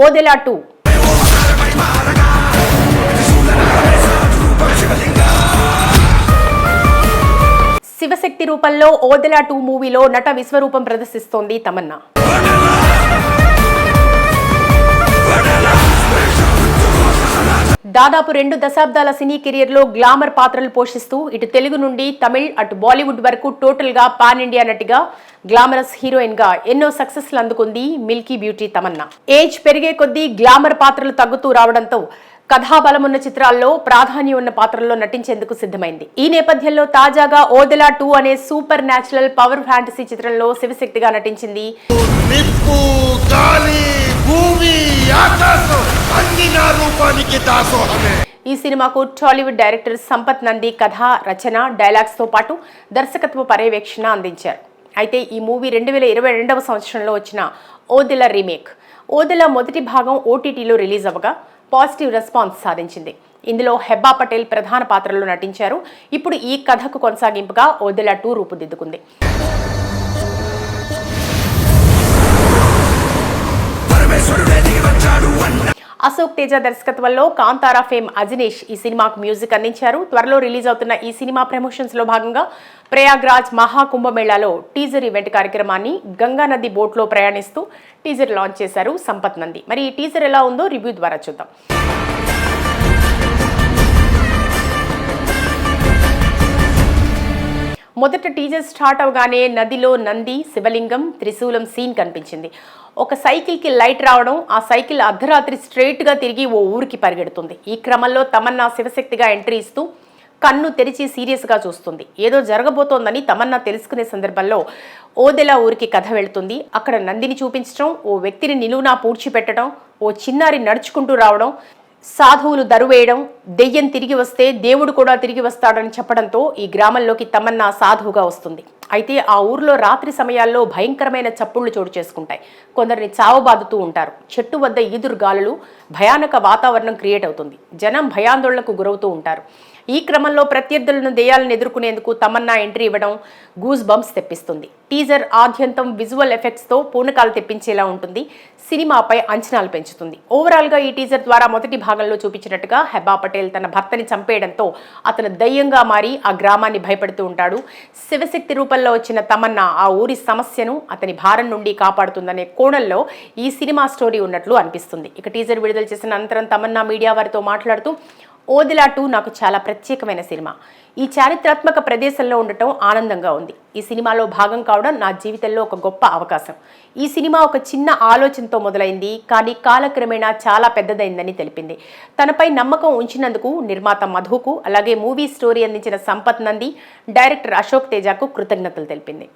ఓదెలా 2 శివశక్తి రూపంలో ఓదెలా 2 మూవీలో నట విశ్వరూపం ప్రదర్శిస్తోంది తమన్నా. దాదాపు 2 దశాబ్దాల సినీ కెరియర్లో గ్లామర్ పాత్రలు పోషిస్తూ ఇటు తెలుగు నుండి తమిళ్ అటు బాలీవుడ్ వరకు టోటల్ గా పాన్ ఇండియా నటిగా గ్లామరస్ హీరోయిన్ గా ఎన్నో సక్సెస్లు అందుకుంది మిల్కీ బ్యూటీ తమన్నా. ఏజ్ పెరిగే కొద్దీ గ్లామర్ పాత్రలు తగ్గుతూ రావడంతో కథాబలమున్న చిత్రాల్లో ప్రాధాన్యం ఉన్న పాత్రల్లో నటించేందుకు సిద్ధమైంది. ఈ నేపథ్యంలో తాజాగా ఓదెలా 2 అనే సూపర్ న్యాచురల్ పవర్ ఫ్యాంటసీ చిత్రంలో శివశక్తిగా నటించింది. ఈ సినిమాకు టాలీవుడ్ డైరెక్టర్ సంపత్ నంది కథ, రచన, డైలాగ్స్ తో పాటు దర్శకత్వ పర్యవేక్షణ అందించారు. అయితే ఈ మూవీ 2022వ సంవత్సరంలో వచ్చిన ఓదెలా రీమేక్. ఓదెలా మొదటి భాగం ఓటీటీలో రిలీజ్ అవ్వగా పాజిటివ్ రెస్పాన్స్ సాధించింది. ఇందులో హెబ్బా పటేల్ ప్రధాన పాత్రలో నటించారు. ఇప్పుడు ఈ కథకు కొనసాగింపుగా ఓదెలా 2 రూపుదిద్దుకుంది. అశోక్ తేజ దర్శకత్వంలో కాంతారా ఫేమ్ అజినేష్ ఈ సినిమాకు మ్యూజిక్ అందించారు. త్వరలో రిలీజ్ అవుతున్న ఈ సినిమా ప్రమోషన్స్ లో భాగంగా ప్రయాగ్రాజ్ మహాకుంభమేళాలో టీజర్ ఈవెంట్ కార్యక్రమాన్ని గంగా నది బోట్లో ప్రయాణిస్తూ టీజర్ లాంచ్ చేశారు సంపత్ నంది. మరి ఈ టీజర్ ఎలా ఉందో రివ్యూ ద్వారా చూద్దాం. మొదట టీజర్ స్టార్ట్ అవగానే నదిలో నంది, శివలింగం, త్రిశూలం సీన్ కనిపించింది. ఒక సైకిల్కి లైట్ రావడం, ఆ సైకిల్ అర్ధరాత్రి స్ట్రైట్గా తిరిగి ఓ ఊరికి పరిగెడుతుంది. ఈ క్రమంలో తమన్నా శివశక్తిగా ఎంట్రీ ఇస్తూ కన్ను తెరిచి సీరియస్గా చూస్తుంది. ఏదో జరగబోతోందని తమన్నా తెలుసుకునే సందర్భంలో ఓదెలా ఊరికి కథ వెళుతుంది. అక్కడ నందిని చూపించడం, ఓ వ్యక్తిని నిలువునా పూడ్చిపెట్టడం, ఓ చిన్నారి నడుచుకుంటూ రావడం, సాధువులు దరువేయడం, దెయ్యం తిరిగి వస్తే దేవుడు కూడా తిరిగి వస్తాడని చెప్పడంతో ఈ గ్రామంలోకి తమన్నా సాధువుగా వస్తుంది. అయితే ఆ ఊర్లో రాత్రి సమయాల్లో భయంకరమైన చప్పుళ్లు చోటు చేసుకుంటాయి. కొందరిని చావబాదుతూ ఉంటారు. చెట్టు వద్ద ఈదురు గాలులు, భయానక వాతావరణం క్రియేట్ అవుతుంది. జనం భయాందోళనకు గురవుతూ ఉంటారు. ఈ క్రమంలో ప్రత్యర్థులను దెయ్యాలను ఎదుర్కొనేందుకు తమన్నా ఎంట్రీ ఇవ్వడం గూస్ బంప్స్ తెప్పిస్తుంది. టీజర్ ఆద్యంతం విజువల్ ఎఫెక్ట్స్తో పూనకాలు తెప్పించేలా ఉంటుంది. సినిమాపై అంచనాలు పెంచుతుంది. ఓవరాల్గా ఈ టీజర్ ద్వారా మొదటి భాగంలో చూపించినట్టుగా హెబ్బా పటేల్ తన భర్తని చంపేయడంతో అతను దయ్యంగా మారి ఆ గ్రామాన్ని భయపడుతూ ఉంటాడు. శివశక్తి రూపంలో వచ్చిన తమన్నా ఆ ఊరి సమస్యను, అతని భారం నుండి కాపాడుతుందనే కోణంలో ఈ సినిమా స్టోరీ ఉన్నట్లు అనిపిస్తుంది. ఇక టీజర్ విడుదల చేసిన అనంతరం తమన్నా మీడియా వారితో మాట్లాడుతూ ఓదెలా 2 నాకు చాలా ప్రత్యేకమైన సినిమా. ఈ చారిత్రాత్మక ప్రదేశంలో ఉండటం ఆనందంగా ఉంది. ఈ సినిమాలో భాగం కావడం నా జీవితంలో ఒక గొప్ప అవకాశం. ఈ సినిమా ఒక చిన్న ఆలోచనతో మొదలైంది, కానీ కాలక్రమేణా చాలా పెద్దదైందని తెలిపింది. తనపై నమ్మకం ఉంచినందుకు నిర్మాత మధుకు, అలాగే మూవీ స్టోరీ అందించిన సంపత్ నంది, డైరెక్టర్ అశోక్ తేజకు కృతజ్ఞతలు తెలిపింది.